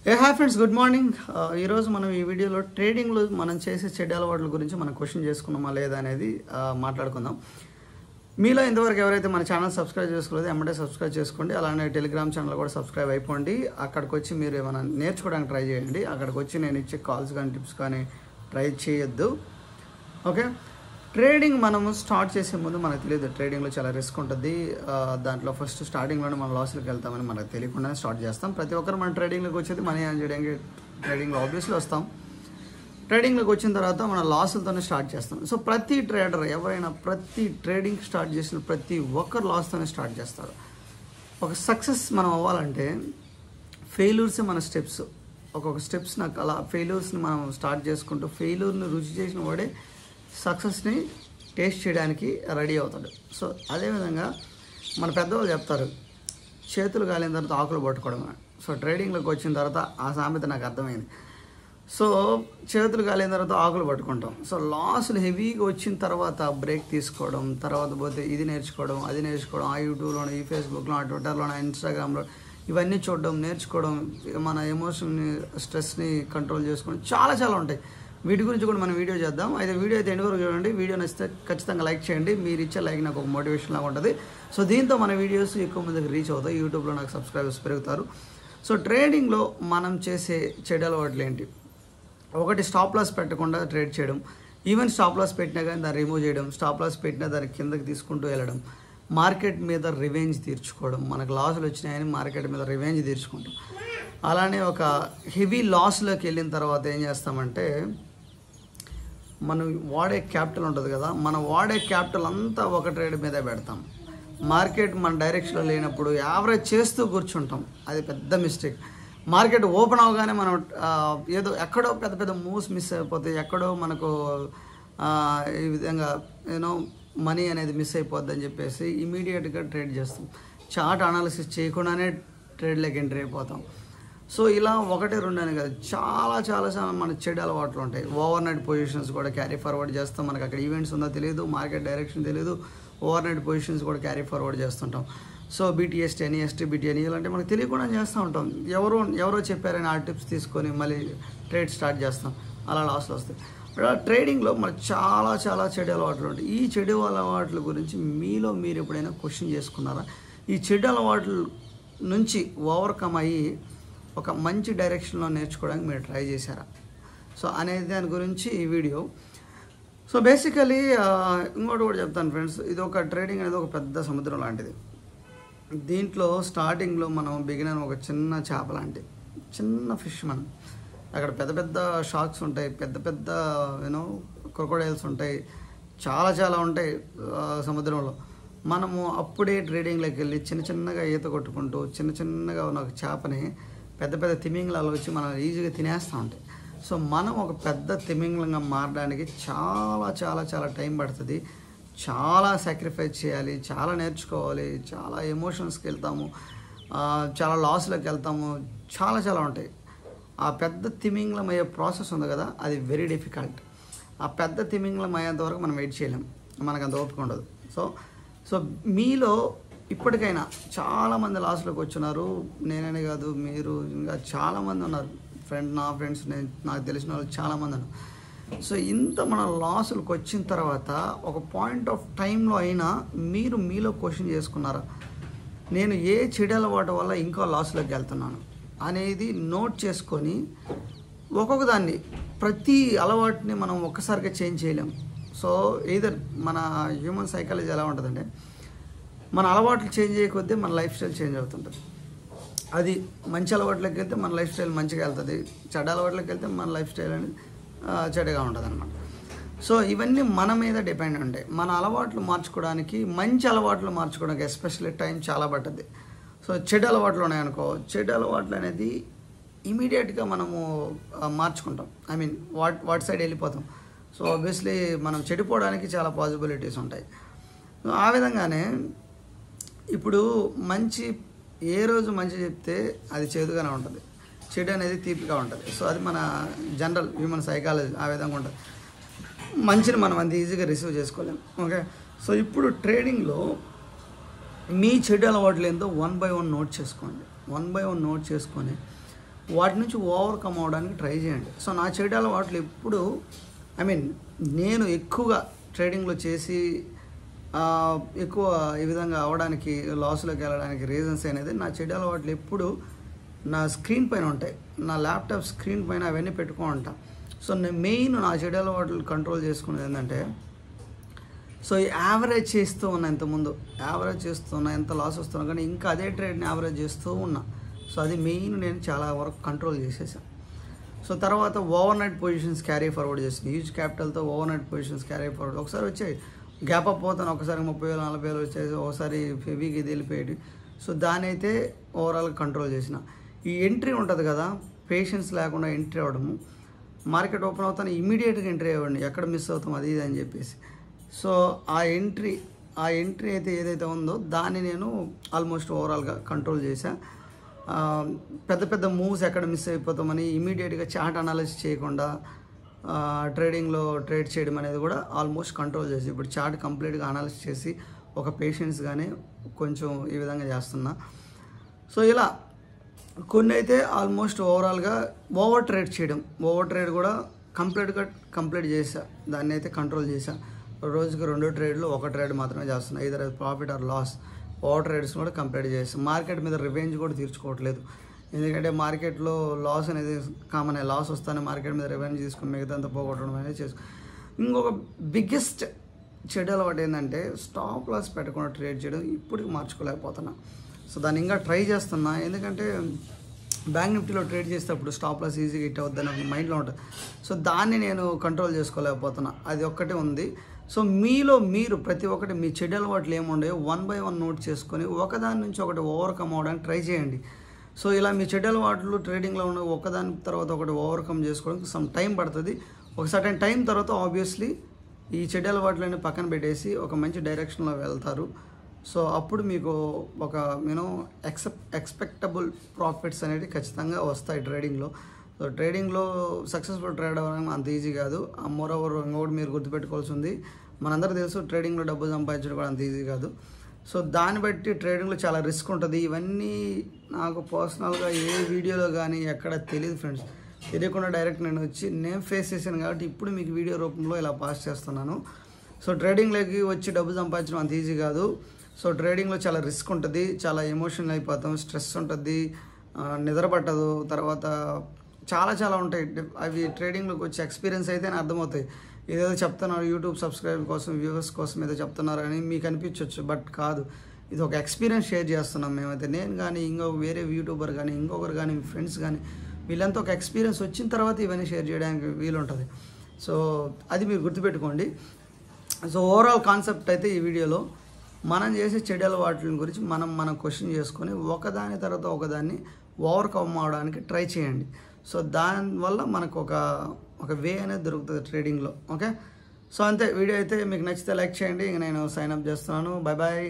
Hi friends, good morning. ఈరోజు మనం ఈ వీడియోలో ట్రేడింగ్లో మనం చేసే చెడ్డ అలవాట్ల గురించి మనం క్వశ్చన్ చేసుకున్నామా లేదా అనేది మాట్లాడుకుందాం. మీలో ఇంతవరకు ఎవరైతే మన ఛానల్ సబ్స్క్రైబ్ చేసుకోలేదో ఎమ్మటే సబ్స్క్రైబ్ చేసుకోండి. అలానే టెలిగ్రామ్ ఛానల్ కూడా సబ్స్క్రైబ్ అయిపోండి. అక్కడికి వచ్చి మీరు ఏమైనా నేర్చుకోవడానికి ట్రై చేయండి. అక్కడికి వచ్చి నేను ఇచ్చే కాల్స్ కానీ టిప్స్ కానీ ట్రై చేయొద్దు. ఓకే, ట్రేడింగ్ మనము స్టార్ట్ చేసే ముందు మనకు తెలియదు. ట్రేడింగ్లో చాలా రిస్క్ ఉంటుంది. దాంట్లో ఫస్ట్ స్టార్టింగ్లోనే మనం లాస్లోకి వెళ్తామని మనకు తెలియకుండానే స్టార్ట్ చేస్తాం. ప్రతి ఒక్కరు మన ట్రేడింగ్లోకి వచ్చేది మనీ ఎర్న్ చేయడానికి ట్రేడింగ్లో ఆబ్వియస్లీ వస్తాం. ట్రేడింగ్లోకి వచ్చిన తర్వాత మనం లాసులతోనే స్టార్ట్ చేస్తాం. సో ప్రతి ట్రేడర్ ఎవరైనా ప్రతి ట్రేడింగ్ స్టార్ట్ చేసిన ప్రతి ఒక్కరు లాస్తోనే స్టార్ట్ చేస్తారు. ఒక సక్సెస్ మనం అవ్వాలంటే ఫెయిల్యూర్సే మన స్టెప్స్. ఒక్కొక్క స్టెప్స్ నాకు అలా ఫెయిల్యూర్స్ని మనం స్టార్ట్ చేసుకుంటూ ఫెయిల్యూర్ని రుచి చేసిన వాడే సక్సెస్ని టేస్ట్ చేయడానికి రెడీ అవుతాడు. సో అదేవిధంగా మన పెద్దవాళ్ళు చెప్తారు, చేతులు కాలిన తర్వాత ఆకులు పట్టుకోవడం. సో ట్రేడింగ్లోకి వచ్చిన తర్వాత ఆ సామెత నాకు అర్థమైంది. సో చేతులు కాలిన తర్వాత ఆకులు పట్టుకుంటాం. సో లాస్లు హెవీగా వచ్చిన తర్వాత బ్రేక్ తీసుకోవడం, తర్వాత పోతే ఇది నేర్చుకోవడం, అది నేర్చుకోవడం, ఆ యూట్యూబ్లోనో, ఈ ఫేస్బుక్లో, ఆ ట్విట్టర్లోనో, ఇన్స్టాగ్రామ్లో ఇవన్నీ చూడడం, నేర్చుకోవడం, మన ఎమోషన్ని స్ట్రెస్ని కంట్రోల్ చేసుకోవడం చాలా చాలా ఉంటాయి. వీటి గురించి కూడా మనం వీడియో చేద్దాం. అయితే వీడియో అయితే ఎండ్ వరకు చూడండి. వీడియో నచ్చితే ఖచ్చితంగా లైక్ చేయండి. మీరు ఇచ్చే లైక్ నాకు ఒక మోటివేషన్ లాగా ఉంటుంది. సో దీంతో మన వీడియోస్ ఎక్కువ మందికి రీచ్ అవుతాయి. యూట్యూబ్లో నాకు సబ్స్క్రైబర్స్ పెరుగుతారు. సో ట్రేడింగ్లో మనం చేసే చెడు అలవాట్లు ఏంటి? ఒకటి, స్టాప్ లాస్ పెట్టకుండా ట్రేడ్ చేయడం. ఈవెన్ స్టాప్ లాస్ పెట్టినా కానీ దాన్ని రిమూవ్ చేయడం, స్టాప్ లాస్ పెట్టినా దాన్ని కిందకి తీసుకుంటూ వెళ్ళడం, మార్కెట్ మీద రివెంజ్ తీర్చుకోవడం. మనకు లాసులు వచ్చినాయని మార్కెట్ మీద రివెంజ్ తీర్చుకుంటాం. అలానే ఒక హెవీ లాస్లోకి వెళ్ళిన తర్వాత ఏం చేస్తామంటే, మనం వాడే క్యాపిటల్ ఉంటుంది కదా, మనం వాడే క్యాపిటల్ అంతా ఒక ట్రేడ్ మీద పెడతాం. మార్కెట్ మన డైరెక్షన్లో లేనప్పుడు యావరేజ్ చేస్తూ కూర్చుంటాం. అది పెద్ద మిస్టేక్. మార్కెట్ ఓపెన్ అవగానే మనం ఏదో ఎక్కడో పెద్ద పెద్ద మూవ్స్ మిస్ అయిపోతాయి, ఎక్కడో మనకు ఈ విధంగా మనీ అనేది మిస్ అయిపోద్ది అని చెప్పేసి ఇమీడియట్గా ట్రేడ్ చేస్తాం. చార్ట్ అనాలిసిస్ చేయకుండానే ట్రేడ్లోకి ఎంట్రీ అయిపోతాం. సో ఇలా ఒకటి రెండు అని కాదు, చాలా చాలా చాలా మన చెడు అలవాట్లు ఉంటాయి. ఓవర్ నైట్ పొజిషన్స్ కూడా క్యారీ ఫార్వర్డ్ చేస్తాం. మనకు అక్కడ ఈవెంట్స్ ఉందో తెలియదు, మార్కెట్ డైరెక్షన్ తెలియదు, ఓవర్ నైట్ పొజిషన్స్ కూడా క్యారీ ఫార్వర్డ్ చేస్తుంటాం. సో బీటీఎస్టీ, ఎన్ఈఎస్టీ, బీటీఎన్ఈ ఇలాంటి మనకు తెలియకుండా చేస్తూ ఉంటాం. ఎవరో చెప్పారని ఆ టిప్స్ తీసుకొని మళ్ళీ ట్రేడ్ స్టార్ట్ చేస్తాం. అలా లాస్లు వస్తాయి. ట్రేడింగ్లో మనకు చాలా చాలా చెడు అలవాట్లు ఉంటాయి. ఈ చెడు అలవాట్ల గురించి మీలో మీరు ఎప్పుడైనా క్వశ్చన్ చేసుకున్నారా? ఈ చెడు అలవాట్ల నుంచి ఓవర్కమ్ అయ్యి ఒక మంచి డైరెక్షన్లో నేర్చుకోవడానికి మీరు ట్రై చేశారా? సో అనేది దాని గురించి ఈ వీడియో. సో బేసికలీ ఇంకోటి కూడా చెప్తాను ఫ్రెండ్స్, ఇది ఒక ట్రేడింగ్ అనేది ఒక పెద్ద సముద్రం లాంటిది. దీంట్లో స్టార్టింగ్లో మనం బిగినర్ ఒక చిన్న చేప లాంటి చిన్న ఫిష్. మనం అక్కడ పెద్ద పెద్ద షార్క్స్ ఉంటాయి, పెద్ద పెద్ద క్రొకోడైల్స్ ఉంటాయి, చాలా చాలా ఉంటాయి సముద్రంలో. మనము అప్పుడే ట్రేడింగ్లోకి వెళ్ళి చిన్న చిన్నగా ఈత కొట్టుకుంటూ చిన్న చిన్నగా ఉన్న ఒక చేపని పెద్ద పెద్ద తిమింగలాలు వచ్చి మనం ఈజీగా తినేస్తూ ఉంటాయి. సో మనం ఒక పెద్ద తిమింగలంగా మారడానికి చాలా చాలా చాలా టైం పడుతుంది. చాలా సాక్రిఫైస్ చేయాలి, చాలా నేర్చుకోవాలి, చాలా ఎమోషన్స్కి వెళ్తాము, చాలా లాస్లోకి వెళ్తాము, చాలా చాలా ఉంటాయి. ఆ పెద్ద తిమింగలం అయ్యే ప్రాసెస్ ఉంది కదా, అది వెరీ డిఫికల్ట్. ఆ పెద్ద తిమింగలం అయ్యేంత వరకు మనం వెయిట్ చేయలేం, మనకు అంత ఓపిక ఉండదు. సో మీలో ఇప్పటికైనా చాలామంది లాస్లోకి వచ్చినారు. నేననే కాదు, మీరు ఇంకా చాలామంది ఉన్నారు. నా ఫ్రెండ్స్, నాకు తెలిసిన వాళ్ళు చాలామంది ఉన్నారు. సో ఇంత మన లాసులకు వచ్చిన తర్వాత ఒక పాయింట్ ఆఫ్ టైంలో అయినా మీరు మీలో క్వశ్చన్ చేసుకున్నారా, నేను ఏ చెడు అలవాటు వల్ల ఇంకా లాస్లోకి వెళ్తున్నాను అనేది నోట్ చేసుకొని ఒక్కొక్క దాన్ని, ప్రతి అలవాటుని మనం ఒక్కసారిగా చేంజ్ చేయలేం. సో either మన హ్యూమన్ సైకాలజీ ఎలా ఉంటుందంటే, మన అలవాట్లు చేంజ్ చేయకొద్దీ మన లైఫ్ స్టైల్ చేంజ్ అవుతుంటుంది. అది మంచి అలవాట్లోకి వెళ్తే మన లైఫ్ స్టైల్ మంచిగా వెళ్తుంది, చెడ్డ అలవాట్లోకి వెళ్తే మన లైఫ్ స్టైల్ అనేది చెడ్డగా ఉంటుంది అనమాట. సో ఇవన్నీ మన మీద డిపెండ్ ఉంటాయి. మన అలవాట్లు మార్చుకోవడానికి, మంచి అలవాట్లు మార్చుకోవడానికి ఎస్పెషల్లీ టైం చాలా పడుతుంది. సో చెడు అలవాట్లు ఉన్నాయనుకో, చెడు అలవాట్లు అనేది ఇమీడియట్గా మనము మార్చుకుంటాం. ఐ మీన్ వాటి సైడ్ వెళ్ళిపోతాం. సో ఆబ్వియస్లీ మనం చెడిపోవడానికి చాలా పాసిబిలిటీస్ ఉంటాయి. ఆ విధంగానే ఇప్పుడు ఏ రోజు మంచి చెప్తే అది చేదుగానే ఉంటుంది, చెడు అనేది తీపిగా ఉంటుంది. సో అది మన జనరల్ హ్యూమన్ సైకాలజీ ఆ విధంగా ఉంటుంది. మంచిని మనం అంత ఈజీగా రిసీవ్ చేసుకోలేం. ఓకే, సో ఇప్పుడు ట్రేడింగ్లో మీ చెడు అలవాట్లు ఏందో 1 by 1 నోట్ చేసుకోండి. 1 by 1 నోట్ చేసుకొని వాటి నుంచి ఓవర్కమ్ అవడానికి ట్రై చేయండి. సో నా చెడు అలవాట్లు ఎప్పుడు నేను ఎక్కువగా ట్రేడింగ్లో చేసి ఎక్కువ ఈ విధంగా అవడానికి, లాస్లోకి వెళ్ళడానికి రీజన్స్ అనేది నా చెడు అలవాట్లు ఎప్పుడు నా స్క్రీన్ పైన ఉంటాయి. నా ల్యాప్టాప్ స్క్రీన్ పైన అవన్నీ పెట్టుకో ఉంటా. సో నేను మెయిన్ నా చెడు అలవాట్లు కంట్రోల్ చేసుకునేది ఏంటంటే, సో యావరేజ్ చేస్తూ ఉన్నా, ఇంతకుముందు యావరేజ్ చేస్తున్నా, ఎంత లాస్ వస్తున్నా కానీ ఇంకా అదే ట్రేడ్ని యావరేజ్ చేస్తూ ఉన్నా. సో అది మెయిన్ నేను చాలా వరకు కంట్రోల్ చేసేసాను. సో తర్వాత overnight positions carry forward చేసింది. హ్యూజ్ క్యాపిటల్తో overnight positions carry forward ఒకసారి వచ్చాయి, గ్యాప్ అప్ పోతాను, ఒకసారి 30,000 40,000 వచ్చేసి, ఒకసారి హెవీకి ఇది వెళ్ళిపోయేది. సో దాని అయితే ఓవరాల్గా కంట్రోల్ చేసిన. ఈ ఎంట్రీ ఉంటుంది కదా, పేషెన్స్ లేకుండా ఎంట్రీ అవ్వడము, మార్కెట్ ఓపెన్ అవుతాను ఇమీడియట్గా ఎంట్రీ అవ్వండి, ఎక్కడ మిస్ అవుతాం అది ఇది అని చెప్పేసి. సో ఆ ఎంట్రీ అయితే ఏదైతే ఉందో దాన్ని నేను ఆల్మోస్ట్ ఓవరాల్గా కంట్రోల్ చేశా. పెద్ద పెద్ద మూవ్స్ ఎక్కడ మిస్ అయిపోతామని ఇమీడియట్గా చార్ట్ అనాలిసిస్ చేయకుండా ట్రేడింగ్లో ట్రేడ్ చేయడం అనేది కూడా ఆల్మోస్ట్ కంట్రోల్ చేసి, ఇప్పుడు చార్ట్ కంప్లీట్గా అనాలిసిస్ చేసి ఒక పేషెన్స్గానే కొంచెం ఈ విధంగా చేస్తున్నా. సో ఇలా కొన్ని అయితే ఆల్మోస్ట్ ఓవరాల్గా ఓవర్ ట్రేడ్ కూడా కంప్లీట్ చేసా, దాన్ని అయితే కంట్రోల్ చేశా. రోజుకి 2 ట్రేడ్లు 1 ట్రేడ్ మాత్రమే చేస్తున్నా, either profit or loss. Over trades కూడా కంప్లీట్ చేస్తాం. మార్కెట్ మీద రివెంజ్ కూడా తీర్చుకోవట్లేదు, ఎందుకంటే మార్కెట్లో లాస్ అనేది కామన్. లాస్ వస్తానే మార్కెట్ మీద రివెంజ్ తీసుకుని మిగతాంతా పోగొట్టడం అనేది చేసుకో. ఇంకొక బిగ్గెస్ట్ చెడు అలవాటు ఏంటంటే, స్టాప్ లాస్ పెట్టకుండా ట్రేడ్ చేయడం ఇప్పటికి మార్చుకోలేకపోతున్నా. సో దాన్ని ఇంకా ట్రై చేస్తున్నా, ఎందుకంటే బ్యాంక్ నిఫ్టీలో ట్రేడ్ చేసేటప్పుడు స్టాప్ లాస్ ఈజీగా హిట్ అవుద్దని ఒక మైండ్లో ఉంటుంది. సో దాన్ని నేను కంట్రోల్ చేసుకోలేకపోతున్నా, అది ఒక్కటే ఉంది. సో మీరు ప్రతి ఒక్కటి మీ చెడు అలవాట్లు ఏముండేవో 1 by 1 నోట్ చేసుకొని ఒకదాని నుంచి ఒకటి ఓవర్కమ్ అవ్వడానికి ట్రై చేయండి. సో ఇలా మీ చెడు అలవాట్లు ట్రేడింగ్లో ఉన్న ఒకదాని తర్వాత ఒకటి ఓవర్కమ్ చేసుకోవడానికి సమ్ టైం పడుతుంది. ఒక సర్టెన్ టైం తర్వాత ఆబ్వియస్లీ ఈ చెడు అలవాట్లన్నీ పక్కన పెట్టేసి ఒక మంచి డైరెక్షన్లో వెళ్తారు. సో అప్పుడు మీకు ఒక ఎక్స్పెక్టబుల్ ప్రాఫిట్స్ అనేవి ఖచ్చితంగా వస్తాయి ట్రేడింగ్లో. సో ట్రేడింగ్లో సక్సెస్ఫుల్ ట్రేడ్ అవ్వడం అంత ఈజీ కాదు. మోరోవర్ ఇంకొకటి మీరు గుర్తుపెట్టుకోవాల్సి ఉంది, మనందరూ తెలుసు ట్రేడింగ్లో డబ్బు సంపాదించడం కూడా అంత ఈజీ కాదు. సో దాన్ని బట్టి ట్రేడింగ్లో చాలా రిస్క్ ఉంటుంది. ఇవన్నీ నాకు పర్సనల్గా ఏ వీడియోలో కానీ ఎక్కడ తెలియదు ఫ్రెండ్స్, తెలియకుండా డైరెక్ట్ నేను ఫేస్ చేశాను కాబట్టి ఇప్పుడు మీకు వీడియో రూపంలో ఇలా పాస్ చేస్తున్నాను. సో ట్రేడింగ్లోకి వచ్చి డబ్బు సంపాదించడం అంత ఈజీ కాదు. సో ట్రేడింగ్లో చాలా రిస్క్ ఉంటుంది, చాలా ఎమోషనల్ అయిపోతాం, స్ట్రెస్ ఉంటుంది, నిద్ర పట్టదు, తర్వాత చాలా ఉంటాయి. అవి ట్రేడింగ్లోకి వచ్చే ఎక్స్పీరియన్స్ అయితే అర్థమవుతాయి. ఏదేదో చెప్తున్నారు యూట్యూబ్ సబ్స్క్రైబ్ కోసం, వ్యూవర్స్ కోసం ఏదో చెప్తున్నారు అని మీకు అనిపించవచ్చు, బట్ కాదు. ఇది ఒక ఎక్స్పీరియన్స్ షేర్ చేస్తున్నాం మేమైతే. నేను కానీ వేరే యూట్యూబర్ కానీ ఇంకొకరు కానీ మీ ఫ్రెండ్స్ కానీ వీళ్ళంతా ఒక ఎక్స్పీరియన్స్ వచ్చిన తర్వాత ఇవన్నీ షేర్ చేయడానికి వీలుంటుంది. సో అది మీరు గుర్తుపెట్టుకోండి. సో ఓవరాల్ కాన్సెప్ట్ అయితే ఈ వీడియోలో మనం చేసే చెడు అలవాట్ల గురించి మనం క్వశ్చన్ చేసుకొని ఒకదాని తర్వాత ఒకదాన్ని ఓవర్కమ్ అవడానికి ట్రై చేయండి. సో దానివల్ల మనకు ఒక వే అనేది దొరుకుతుంది ట్రేడింగ్లో. ఓకే, సో అంతే. వీడియో అయితే మీకు నచ్చితే లైక్ చేయండి. ఇంక నేను సైన్ అప్ చేస్తున్నాను. బాయ్.